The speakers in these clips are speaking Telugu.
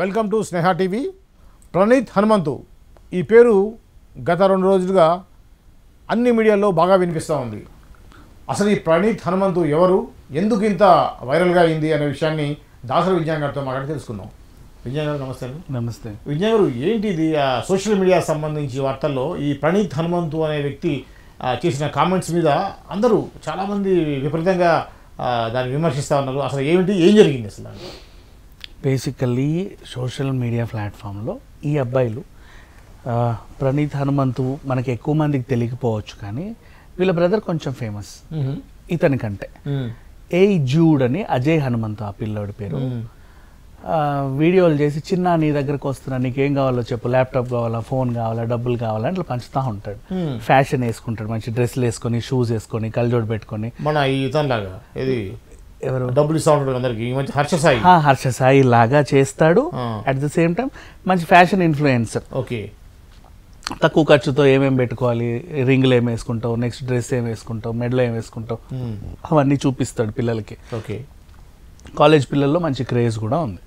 Welcome to Sneha TV. Praneeth Hanumanthu ఈ పేరు గత 2 రోజులుగా అన్ని మీడియాల్లో బాగా వినిపిస్తూ ఉంది. అసలు ఈ ప్రణీత్ హనుమంతు ఎవరు, ఎందుకు ఇంత వైరల్గా అయింది అనే విషయాన్ని దాసరి విజ్ఞాన్ గారితో మాట్లాడి తెలుసుకుందాం. విజ్ఞాన్ గారు నమస్తే. నమస్తే విజ్ఞాన్ గారు, ఏంటిది సోషల్ మీడియా సంబంధించి వార్తల్లో ఈ ప్రణీత్ హనుమంతు అనే వ్యక్తి చేసిన కామెంట్స్ మీద అందరూ చాలామంది విపరీతంగా దాన్ని విమర్శిస్తూ ఉన్నారు. అసలు ఏం జరిగింది అసలు? బేసికల్లీ సోషల్ మీడియా ప్లాట్ఫామ్లో ఈ అబ్బాయిలు ప్రణీత్ హనుమంతు మనకి ఎక్కువ మందికి తెలియకపోవచ్చు, కానీ వీళ్ళ బ్రదర్ కొంచెం ఫేమస్ ఇతని కంటే. జూడ్ అని అజయ్ హనుమంతు ఆ పిల్లోడి పేరు. వీడియోలు చేసి చిన్న నీ దగ్గరకు వస్తున్నా, నీకేం కావాలో చెప్పు, ల్యాప్టాప్ కావాలా, ఫోన్ కావాలా, డబ్బులు కావాలా అట్లా పంచుతూ ఉంటాడు. ఫ్యాషన్ వేసుకుంటాడు, మంచి డ్రెస్సులు వేసుకొని, షూస్ వేసుకొని, కళ్ళజోడు పెట్టుకొని, మన ఇతనిలాగా ఇది ఎవరు డబ్బులు ఇస్తూ ఉంటాడు అందరికి, మంచి హర్ష సాయి లాగా చేస్తాడు. అట్ ద సేమ్ టైం మంచి ఫ్యాషన్ ఇన్ఫ్లుయెన్సర్. ఓకే, తక్కువ ఖర్చుతో ఏమేమి పెట్టుకోవాలి, రింగులు ఏం వేసుకుంటావు, నెక్స్ట్ డ్రెస్ ఏం వేసుకుంటావు, మెడలో ఏం వేసుకుంటావు, అవన్నీ చూపిస్తాడు పిల్లలకి. ఓకే, కాలేజ్ పిల్లల్లో మంచి క్రేజ్ కూడా ఉంది.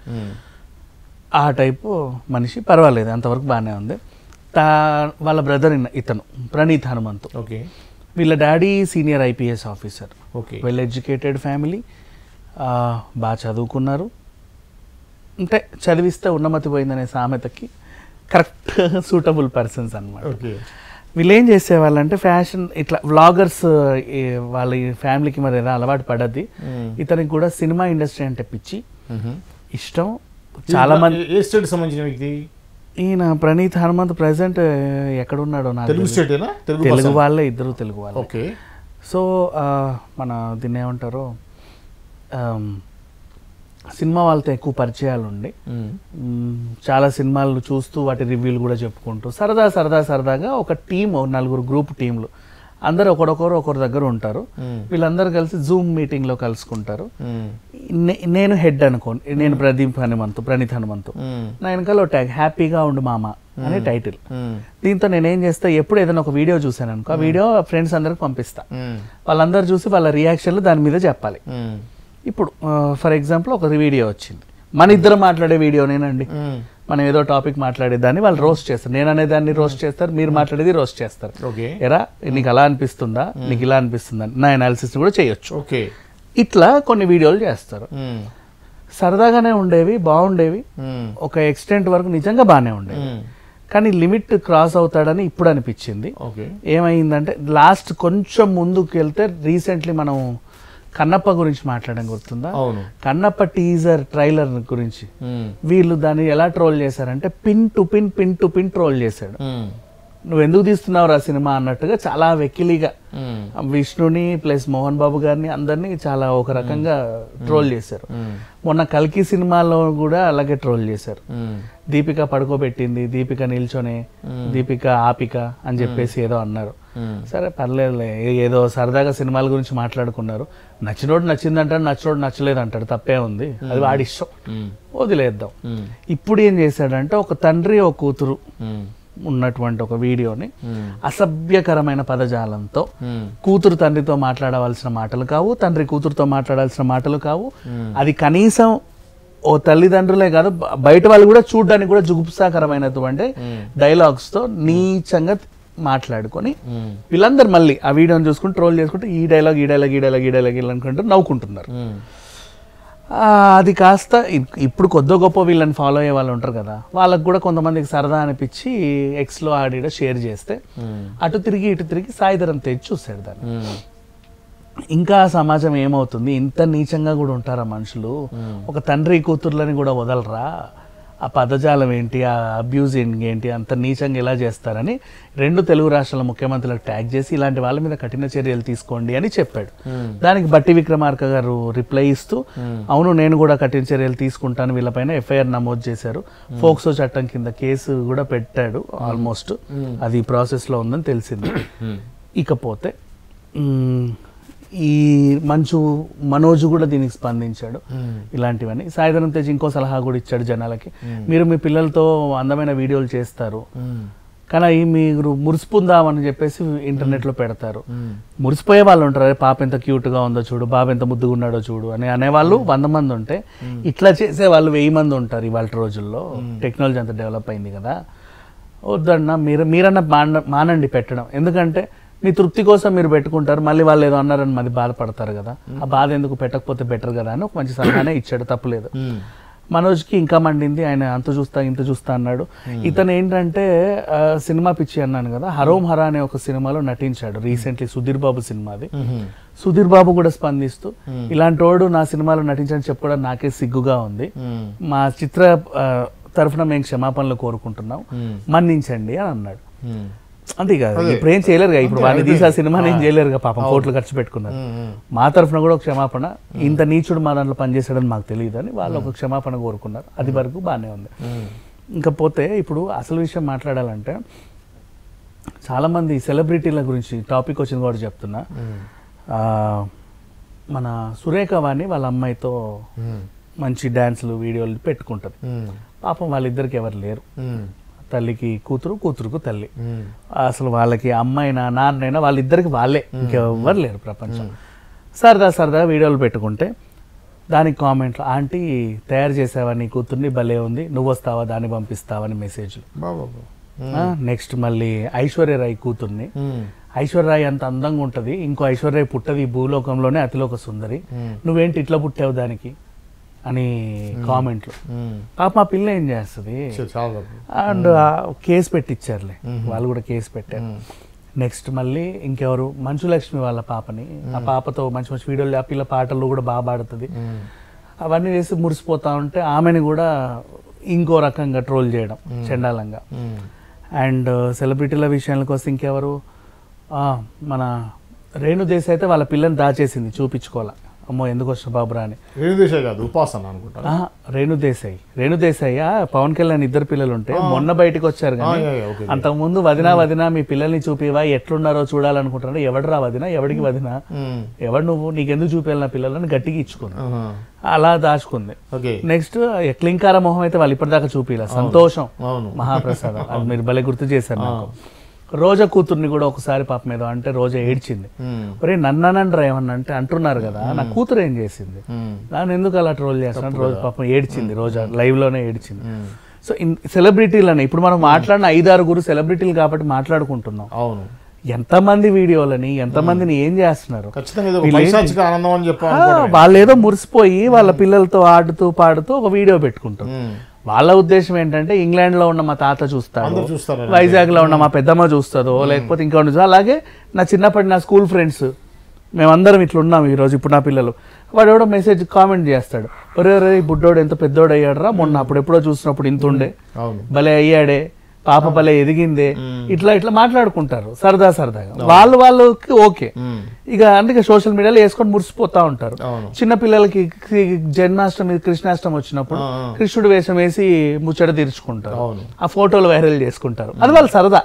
ఆ టైపు మనిషి, పర్వాలేదు, అంతవరకు బాగానే ఉంది. వాళ్ళ బ్రదర్ ఇతను ప్రణీత్ హనుమంతు. ఓకే, వీళ్ళ daddy senior IPS officer. Okay, well educated family, బాగా చదువుకున్నారు. అంటే చదివిస్తే ఉన్నమతి పోయిందనే సామెతకి కరెక్ట్ సూటబుల్ పర్సన్స్ అనమాట. ఓకే, వీళ్ళు ఏం చేసేవాళ్ళంటే ఫ్యాషన్ ఇట్లా వ్లాగర్స్, వాళ్ళ ఫ్యామిలీకి మరి ఏదో అలవాటు పడద్ది. ఇతనికి కూడా సినిమా ఇండస్ట్రీ అంటే పిచ్చి, ఇష్టం. చాలా మంది. ఏ స్టేట్ సంబంధించిన వ్యక్తి ఈయన ప్రణీత్ హనుమంత్ ప్రెసెంట్ ఎక్కడున్నాడో నాకు తెలుగు వాళ్ళే, ఇద్దరు తెలుగు వాళ్ళు. ఓకే, సో మన దీన్ని ఏమంటారో సినిమా వాళ్ళతో ఎక్కువ పరిచయాలు ఉండి చాలా సినిమాలు చూస్తూ వాటి రివ్యూలు కూడా చెప్పుకుంటూ సరదాగా ఒక టీం, 4 గ్రూప్ టీంలు, అందరు ఒకరి దగ్గర ఉంటారు. వీళ్ళందరూ కలిసి జూమ్ మీటింగ్ లో కలుసుకుంటారు. నేను హెడ్ అనుకోండి, నేను ప్రణీత్ హనుమంతు. నా వెనకాల ట్యాగ్ హ్యాపీగా ఉండు మామ అనే టైటిల్. దీంతో నేనేం చేస్తా, ఎప్పుడు ఏదైనా ఒక వీడియో చూసాను అనుకో, ఆ వీడియో ఫ్రెండ్స్ అందరికి పంపిస్తా. వాళ్ళందరూ చూసి వాళ్ళ రియాక్షన్లు దాని మీద చెప్పాలి. ఇప్పుడు ఫర్ ఎగ్జాంపుల్ ఒక వీడియో వచ్చింది, మన ఇద్దరు మాట్లాడే వీడియోనేనండి. మనం ఏదో టాపిక్ మాట్లాడేదాన్ని వాళ్ళు రోస్ట్ చేస్తారు, నేను అనేదాన్ని రోస్ట్ చేస్తారు, మీరు మాట్లాడేది రోస్ట్ చేస్తారు. ఎరా నీకు అలా అనిపిస్తుందా, నీకు ఇలా అనిపిస్తుందా, నా అనాలిసిస్ కూడా చేయొచ్చు. ఓకే, ఇట్లా కొన్ని వీడియోలు చేస్తారు. సరదాగానే ఉండేవి, బాగుండేవి, ఒక ఎక్స్టెంట్ వరకు నిజంగా బాగానే ఉండేవి. కానీ లిమిట్ క్రాస్ అవుతాడని ఇప్పుడు అనిపించింది. ఏమైందంటే లాస్ట్ కొంచెం ముందుకు వెళ్తే, రీసెంట్లీ మనం కన్నప్ప గురించి మాట్లాడడం గుర్తుందా? కన్నప్ప టీజర్ ట్రైలర్ గురించి వీళ్ళు దాన్ని ఎలా ట్రోల్ చేశారంటే, పిన్ టు పిన్ ట్రోల్ చేశాడు. నువ్వు ఎందుకు తీస్తున్నావు రా సినిమా అన్నట్టుగా చాలా వెకిలిగా విష్ణుని ప్లస్ మోహన్ బాబు గారిని అందరినీ చాలా ఒక రకంగా ట్రోల్ చేశారు. మొన్న కల్కి సినిమాలో కూడా అలాగే ట్రోల్ చేశారు. దీపిక పడుకోబెట్టింది, దీపిక నిల్చొని, దీపిక ఆపిక అని చెప్పేసి ఏదో అన్నారు. సరే పర్లేదులే, ఏదో సరదాగా సినిమాల గురించి మాట్లాడుకున్నారు. నచ్చినోడు నచ్చిందంటాడు, నచ్చినోడు నచ్చలేదు అంటాడు, తప్పే ఉంది, అది వాడి ఇష్టం, వదిలేద్దాం. ఇప్పుడు ఏం చేశాడంటే, ఒక తండ్రి ఒక కూతురు ఉన్నటువంటి ఒక వీడియోని అసభ్యకరమైన పదజాలంతో, కూతురు తండ్రితో మాట్లాడవలసిన మాటలు కావు, తండ్రి కూతురుతో మాట్లాడాల్సిన మాటలు కావు, అది కనీసం ఓ తల్లిదండ్రులే కాదు బయట వాళ్ళు కూడా చూడడానికి కూడా జుగుప్సాకరమైనటువంటి డైలాగ్స్ తో నీచంగా మాట్లాడుకొని వీళ్ళందరూ మళ్ళీ ఆ వీడియోని చూసుకుని ట్రోల్ చేసుకుంటే ఈ డైలాగ్ అనుకుంటూ నవ్వుకుంటున్నారు. అది కాస్త ఇప్పుడు కొద్ది గొప్ప వీళ్ళని ఫాలో అయ్యే వాళ్ళు ఉంటారు కదా, వాళ్ళకు కూడా కొంతమందికి సరదా అనిపించి ఎక్స్లో ఆడిడ షేర్ చేస్తే అటు తిరిగి సాయిధరం తేజ్ చూసాడు దాన్ని. ఇంకా సమాజం ఏమవుతుంది, ఇంత నీచంగా కూడా ఉంటారా మనుషులు, ఒక తండ్రి కూతుర్లని కూడా వదలరా, ఆ పదజాలం ఏంటి, ఆ అబ్యూజ్ ఏంటి, అంత నీచంగా ఎలా చేస్తారని 2 తెలుగు రాష్ట్రాల ముఖ్యమంత్రులకు ట్యాగ్ చేసి ఇలాంటి వాళ్ళ మీద కఠిన చర్యలు తీసుకోండి అని చెప్పాడు. దానికి బట్టి విక్రమార్క గారు రిప్లై ఇస్తూ, అవును నేను కూడా కఠిన చర్యలు తీసుకుంటాను, వీళ్ళపైన ఎఫ్ఐఆర్ నమోదు చేశారు, ఫోక్సో చట్టం కింద కేసు కూడా పెట్టాడు, ఆల్మోస్ట్ అది ప్రాసెస్లో ఉందని తెలిసింది. ఇకపోతే ఈ మనోజ్ కూడా దీనికి స్పందించాడు. ఇలాంటివన్నీ సాయిధరం తేజ్ ఇంకో సలహా కూడా ఇచ్చాడు జనాలకి, మీరు మీ పిల్లలతో అందమైన వీడియోలు చేస్తారు, కానీ అవి మీరు మురిసిపుందామని చెప్పేసి ఇంటర్నెట్లో పెడతారు. మురిసిపోయే వాళ్ళు ఉంటారు, అరే పాప ఎంత క్యూట్గా ఉందో చూడు, బాబు ఎంత ముద్దుగా ఉన్నాడో చూడు అని అనేవాళ్ళు 100 మంది ఉంటే, ఇట్లా చేసే వాళ్ళు 1000 మంది ఉంటారు ఇవాళ రోజుల్లో. టెక్నాలజీ అంత డెవలప్ అయింది కదా. వద్దన్నా మీరన్నా మానండి పెట్టడం. ఎందుకంటే మీ తృప్తి కోసం మీరు పెట్టుకుంటారు, మళ్ళీ వాళ్ళు ఏదో అన్నారని మళ్ళీ బాధపడతారు కదా. ఆ బాధ ఎందుకు, పెట్టకపోతే బెటర్ కదా అని ఒక మంచి సలహానే ఇచ్చాడు, తప్పులేదు. మనోజ్కి ఇంకా మండింది, ఆయన అంత చూస్తా ఇంత చూస్తా అన్నాడు. ఇతను ఏంటంటే సినిమా పిచ్చి అన్నాను కదా, హరోం హరా అనే ఒక సినిమాలో నటించాడు రీసెంట్లీ, సుధీర్ బాబు సినిమాది. సుధీర్ బాబు కూడా స్పందిస్తూ ఇలాంటి వాడు నా సినిమాలో నటించని చెప్పుకోవడం నాకే సిగ్గుగా ఉంది, మా చిత్ర తరఫున మేము క్షమాపణలు కోరుకుంటున్నాం, మన్నించండి అని అన్నాడు. అంతే కదా, ఇప్పుడు ఏం చేయలేరుగా, ఇప్పుడు వాడిని తీసే సినిమా నేను చేయలేరుగా, పాపం కోట్లు ఖర్చు పెట్టుకున్నారు. మా తరఫున కూడా ఒక క్షమాపణ, ఇంత నీచుడు మా దాంట్లో పనిచేసాడని మాకు తెలియదు అని వాళ్ళు ఒక క్షమాపణ కోరుకున్నారు. అది వరకు బాగానే ఉంది. ఇంకపోతే ఇప్పుడు అసలు విషయం మాట్లాడాలంటే, చాలామంది సెలబ్రిటీల గురించి టాపిక్ వచ్చింది కూడా చెప్తున్నా. మన సురేఖ వాణి వాళ్ళ అమ్మాయితో మంచి డ్యాన్సులు వీడియోలు పెట్టుకుంటుంది. పాపం వాళ్ళిద్దరికి ఎవరు లేరు, తల్లికి కూతురు, కూతురుకు తల్లి. అసలు వాళ్ళకి అమ్మాయినా నాన్నైనా వాళ్ళిద్దరికి వాళ్ళే, ఇంకెవ్వరు లేరు ప్రపంచం. సరదా వీడియోలు పెట్టుకుంటే దానికి కామెంట్లు, ఆంటీ తయారు చేసావా నీ కూతుర్ని, భలే ఉంది, నువ్వు వస్తావా దాన్ని పంపిస్తావని మెసేజ్లు. నెక్స్ట్ మళ్ళీ ఐశ్వర్యరాయ్ కూతుర్ని, ఐశ్వర్యరాయ్ అంత అందంగా ఉంటుంది, ఇంకో ఐశ్వర్యరాయ్ పుట్టది ఈ భూలోకంలోనే అతిలోక సుందరి, నువ్వేంటి ఇట్లా పుట్టావు దానికి అని కామెంట్లు. పాప మా పిల్ల ఏం చేస్తుంది, అండ్ కేసు పెట్టించారులే, వాళ్ళు కూడా కేసు పెట్టారు. నెక్స్ట్ మళ్ళీ ఇంకెవరు, మంచు లక్ష్మి వాళ్ళ పాపని, ఆ పాపతో మంచి మంచి వీడియోలు, ఆ పిల్ల పాటలు కూడా బాగా పాడుతుంది, అవన్నీ చేసి మురిసిపోతా ఉంటే ఆమెని కూడా ఇంకో రకంగా ట్రోల్ చేయడం చండాలంగా. అండ్ సెలబ్రిటీల విషయానికి వస్తే ఇంకెవరు, మన రేణు దేశాయ్ అయితే వాళ్ళ పిల్లని దాచేసింది, చూపించుకోవాలా, అమ్మో ఎందుకు వచ్చిన బాబురా అని. రేణు దేశాయ్ పవన్ కళ్యాణ్ ఇద్దరు పిల్లలు ఉంటే మొన్న బయటకు వచ్చారు, కానీ అంతకుముందు వదినా మీ పిల్లల్ని చూపివా ఎట్లున్నారో చూడాలనుకుంటున్నాడు. ఎవడరా వదినా, ఎవడికి వదినా, ఎవడు నువ్వు, నీకెందుకు చూపించాలి నా పిల్లలని గట్టిగా ఇచ్చుకుంది, అలా దాచుకుంది. నెక్స్ట్ క్లింకార మొహం అయితే వాళ్ళు ఇప్పటిదాకా చూపిలా, సంతోషం మహాప్రసాదం, అది మీరు భలే గుర్తు చేశారు నాకు. రోజా కూతుర్ని కూడా ఒకసారి పాప మీద అంటే రోజా ఏడ్చింది, ఒరే నన్నండ్రా ఏమన్నా అంటే అంటున్నారు కదా, నా కూతురు ఏం చేసింది, నన్ను ఎందుకు అలా ట్రోల్ చేస్తాను, రోజు పాపం ఏడ్చింది, రోజా లైవ్ లోనే ఏడ్చింది. సో సెలబ్రిటీలని ఇప్పుడు మనం మాట్లాడిన 5-6 సెలబ్రిటీలు కాబట్టి మాట్లాడుకుంటున్నాం. అవును, ఎంతమంది వీడియోలని ఎంతమందిని ఏం చేస్తున్నారు, వాళ్ళు ఏదో మురిసిపోయి వాళ్ళ పిల్లలతో ఆడుతూ పాడుతూ ఒక వీడియో పెట్టుకుంటారు. వాళ్ళ ఉద్దేశం ఏంటంటే ఇంగ్లాండ్ లో ఉన్న మా తాత చూస్తాడు, వైజాగ్ లో ఉన్న మా పెద్దమ్మ చూస్తుందో, లేకపోతే ఇంకా అలాగే నా చిన్నప్పటి నా స్కూల్ ఫ్రెండ్స్ మేమందరం ఇట్లా ఉన్నాం ఈరోజు. ఇప్పుడు నా పిల్లలు వాడు ఎవడో మెసేజ్ కామెంట్ చేస్తాడు, ఒరే బుడ్డోడు ఎంత పెద్దోడు అయ్యాడరా, మొన్న అప్పుడెప్పుడో చూసినప్పుడు ఇంత ఉండే, భలే అయ్యాడే, పాప భలే ఎదిగిందే, ఇట్లా మాట్లాడుకుంటారు సరదాగా. వాళ్ళకి ఓకే, ఇక అందుకే సోషల్ మీడియాలో వేసుకొని మురిసిపోతా ఉంటారు. చిన్న పిల్లలకి జన్మాష్టమి కృష్ణాష్టమి వచ్చినప్పుడు కృష్ణుడు వేషం వేసి ముచ్చట తీర్చుకుంటారు, ఆ ఫోటోలు వైరల్ చేసుకుంటారు, అది వాళ్ళ సరదా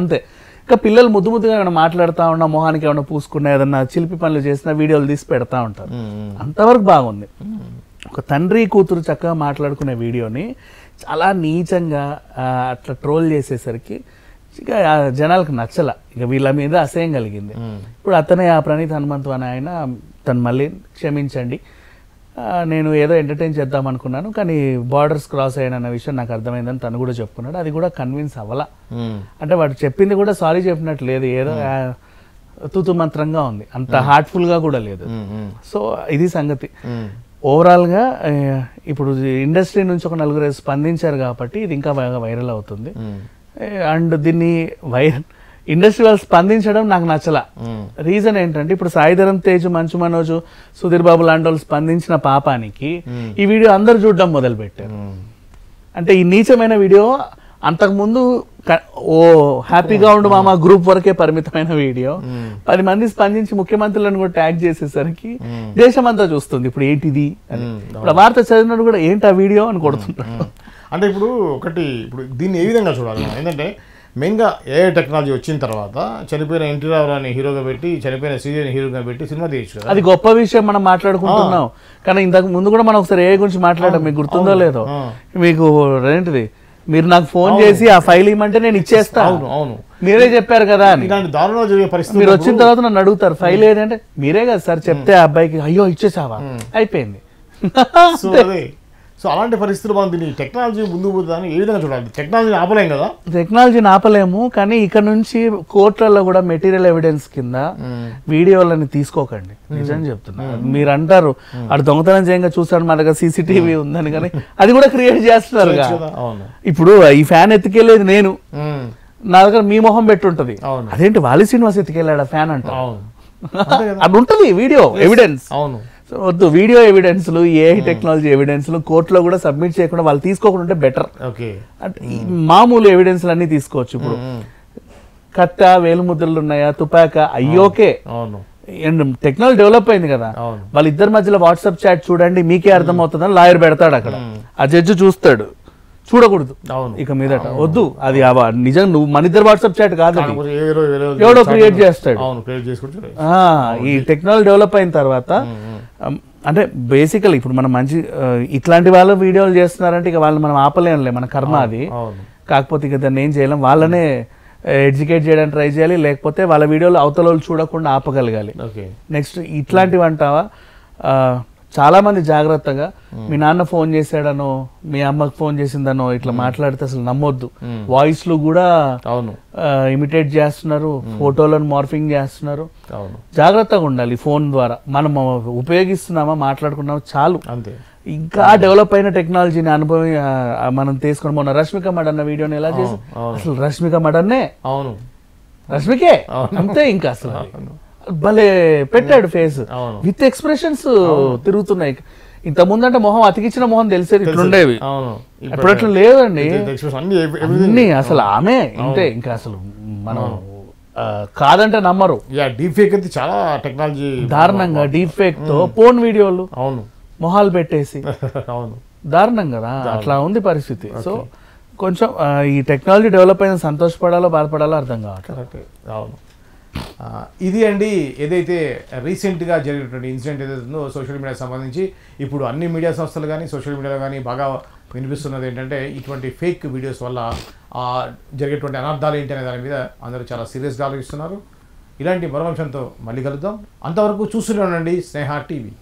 అంతే. ఇంకా పిల్లలు ముద్దుగా ఏమైనా మాట్లాడుతూ ఉన్నా, మొహానికి ఏమైనా పూసుకున్నా, ఏదన్నా చిలిపి పనులు చేసినా వీడియోలు తీసి పెడతా ఉంటారు, అంతవరకు బాగుంది. ఒక తండ్రి కూతురు చక్కగా మాట్లాడుకునే వీడియోని చాలా నీచంగా అట్లా ట్రోల్ చేసేసరికి ఇక జనాలకు నచ్చల, ఇక వీళ్ళ మీద అసహ్యం కలిగింది. ఇప్పుడు అతనే ఆ ప్రణీత్ హనుమంతు అని ఆయన తను మళ్ళీ క్షమించండి, నేను ఏదో ఎంటర్టైన్ చేద్దాం అనుకున్నాను కానీ బార్డర్స్ క్రాస్ అయ్యానన్న విషయం నాకు అర్థమైందని తను కూడా చెప్పుకున్నాడు. అది కూడా కన్విన్స్ అవ్వాల, అంటే వాడు చెప్పింది కూడా సారీ చెప్పినట్టు లేదు, ఏదో తుతు మంత్రంగా ఉంది, అంత హార్ట్ఫుల్గా కూడా లేదు. సో ఇది సంగతి. ఓవరాల్గా ఇప్పుడు ఇండస్ట్రీ నుంచి ఒక 4 స్పందించారు కాబట్టి ఇది ఇంకా బాగా వైరల్ అవుతుంది. అండ్ దీన్ని ఇండస్ట్రీ వాళ్ళు స్పందించడం నాకు నచ్చల. రీజన్ ఏంటంటే ఇప్పుడు సాయిధరం తేజ్, మంచు మనోజ్, సుధీర్ బాబు లాంటి వాళ్ళు స్పందించిన పాపానికి ఈ వీడియో అందరు చూడడం మొదలు పెట్టారు. అంటే ఈ నీచమైన వీడియో అంతకుముందు హ్యాపీగా ఉండు మామ గ్రూప్ వరకే పరిమితమైన వీడియో 10 మంది స్పందించి ముఖ్యమంత్రులను కూడా ట్యాగ్ చేసేసరికి దేశమంతా చూస్తుంది ఇప్పుడు ఏంటిది అని. ఇప్పుడు వార్త చదివినట్టు కూడా ఏంటి ఆ వీడియో అని కొడుతుంటారు. అంటే ఇప్పుడు దీన్ని ఏ విధంగా చూడాలి ఏంటంటే, మెయిన్గా ఏఐ టెక్నాలజీ వచ్చిన తర్వాత చనిపోయిన ఎన్టీ రామారావుని హీరోగా పెట్టి, చనిపోయిన శ్రీదేవిని హీరోగా పెట్టి సినిమా తీయచ్చు కదా, అది గొప్ప విషయం మనం మాట్లాడుకుంటున్నాం. కానీ ఇంతకు ముందు కూడా మనం ఒకసారి ఏఐ గురించి మాట్లాడాం, మీకు గుర్తుందో లేదో, మీకు ఏంటిది మీరు నాకు ఫోన్ చేసి ఆ ఫైల్ ఇవ్వమంటే నేను ఇచ్చేస్తా. అవును అవును మీరే చెప్పారు కదా అని. ఇలాంటి దారుణంగా జరిగే పరిస్థితి మీరు వచ్చిన తర్వాత నన్ను అడుగుతారు ఫైల్ ఏదంటే మీరే కదా సార్ చెప్తే ఆ అబ్బాయికి అయ్యో ఇచ్చేసావా అయిపోయింది. సో అదే సో అలాంటి పరిస్థితులు మనం దీన్ని టెక్నాలజీ ముందుకు పోతుందని ఏ విధంగా చూడాలి? టెక్నాలజీని ఆపలేం కదా. టెక్నాలజీని ఆపలేము, కానీ ఇక్కడ నుంచి కోర్టులలో కూడా మెటీరియల్ ఎవిడెన్స్ కింద వీడియోలని తీసుకోకండి. నిజం చెప్తున్నా. మీరు అంటారు అటు దొంగతనం చేయంగా చూసాడు మన దగ్గర సీసీటీవీ ఉందని, కానీ అది కూడా క్రియేట్ చేస్తున్నారు. ఇప్పుడు ఈ ఫ్యాన్ ఎత్తుకెళ్ళేది నేను, నా దగ్గర మీ మొహం పెట్టుంటది. అదేంటి వాలి శ్రీనివాస్ ఎత్తుకెళ్ళాడు ఫ్యాన్ అంట, అది ఉంటుంది వీడియో ఎవిడెన్స్. అవును వద్దు, వీడియో ఎవిడెన్స్లు ఏఐ టెక్నాలజీ ఎవిడెన్స్లు కోర్టులో కూడా సబ్మిట్ చేయకుండా వాళ్ళు తీసుకోకుండా ఉంటే బెటర్. అంటే మామూలు ఎవిడెన్స్లు అన్ని తీసుకోవచ్చు. ఇప్పుడు కత్త వేలు ముద్రలు ఉన్నాయా తుపాక అయ్యోకే, టెక్నాలజీ డెవలప్ అయింది కదా. వాళ్ళిద్దరి మధ్యలో వాట్సాప్ చాట్ చూడండి మీకే అర్థమవుతుందని లాయర్ పెడతాడు అక్కడ, ఆ జడ్జి చూస్తాడు. చూడకూడదు ఇక మీదట, వద్దు అది నిజంగా నువ్వు మన ఇద్దరు వాట్సాప్ చాట్ కాదు, ఎవడో క్రియేట్ చేస్తాడు. ఈ టెక్నాలజీ డెవలప్ అయిన తర్వాత అంటే బేసికల్ ఇప్పుడు మనం మంచి ఇట్లాంటి వాళ్ళు వీడియోలు చేస్తున్నారంటే ఇక వాళ్ళు మనం ఆపలేంలే, మన కర్మ అది. కాకపోతే ఇక దాన్ని ఏం చేయలేం, వాళ్ళనే ఎడ్యుకేట్ చేయడానికి ట్రై చేయాలి, లేకపోతే వాళ్ళ వీడియోలు అవతల వాళ్ళు చూడకుండా ఆపగలగాలి. నెక్స్ట్ ఇట్లాంటివి అంటావా, చాలా మంది జాగ్రత్తగా మీ నాన్న ఫోన్ చేశాడనో మీ అమ్మకి ఫోన్ చేసిందనో ఇట్లా మాట్లాడితే అసలు నమ్మొద్దు. వాయిస్లు కూడా ఇమిటేట్ చేస్తున్నారు, ఫోటోలను మార్ఫింగ్ చేస్తున్నారు. జాగ్రత్తగా ఉండాలి. ఫోన్ ద్వారా మనం ఉపయోగిస్తున్నామా మాట్లాడుకున్నామా చాలు. ఇంకా డెవలప్ అయిన టెక్నాలజీని అనుభవం మనం తీసుకుని మొన్న రష్మిక మడన్న వీడియోని ఎలా చేసి అసలు రష్మిక మడన్నే రష్మికే అంతే, ఇంకా అసలు భలే పెట్టాడు ఫేస్ విత్ ఎక్స్ప్రెషన్స్ తిరుగుతున్నాయి. ఇంత ముందంటే మొహం అతికిచ్చిన మొహం తెలిసేది ఇట్లుండేవి, ఇప్పుడు అట్లా లేదండి అన్ని. అసలు ఆమె ఇంతే, ఇంకా అసలు మనం కాదంటే నమ్మరు. డీప్ ఫేక్ అయితే చాలా టెక్నాలజీ దారుణంగా డీప్ ఫేక్ తో ఫోన్ వీడియోలు మొహాలు పెట్టేసి దారుణం కదా, అట్లా ఉంది పరిస్థితి. సో కొంచెం ఈ టెక్నాలజీ డెవలప్ అయిన సంతోషపడాలో బాధపడాలో అర్థం కావట్లేదు. అవును, ఇది అండి ఏదైతే రీసెంట్గా జరిగినటువంటి ఇన్సిడెంట్ ఏదైతే ఉందో సోషల్ మీడియాకి సంబంధించి ఇప్పుడు అన్ని మీడియా సంస్థలు కానీ సోషల్ మీడియాలో కానీ బాగా వినిపిస్తున్నది ఏంటంటే ఇటువంటి ఫేక్ వీడియోస్ వల్ల జరిగేటువంటి అనర్థాలు ఏంటి అనే దాని మీద అందరూ చాలా సీరియస్గా ఆలోచిస్తున్నారు. ఇలాంటి మరో అంశంతో మళ్ళీ కలుద్దాం. అంతవరకు చూస్తూనే ఉండండి స్నేహ టీవీ.